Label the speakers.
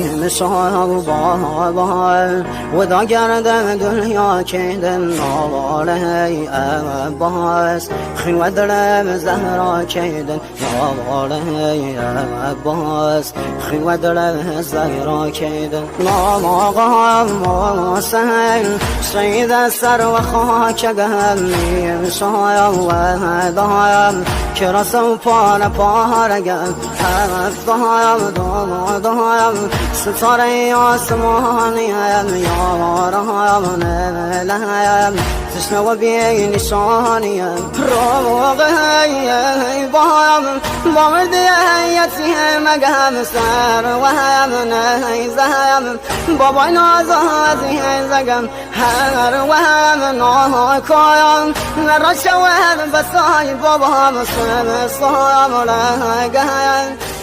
Speaker 1: مثال بابا ودا گردن دنیا کیدن آواله عباس خیوه دلم زهرا کیدن آواله عباس خیوه دلم زهرا کیدن نام آقا حسین سید سر و خاک گمی شایم و دایم که رسم پار پارگم حرف دایم ستاره آسمانیم یارم نلیم تشنه و بی نشانیم روغی بایم با مردی یتیم مگم سر و هم نیزم بابای نازازی زگم هر و هم ناکایم نرا شود بسای بابا مسلم سام لگم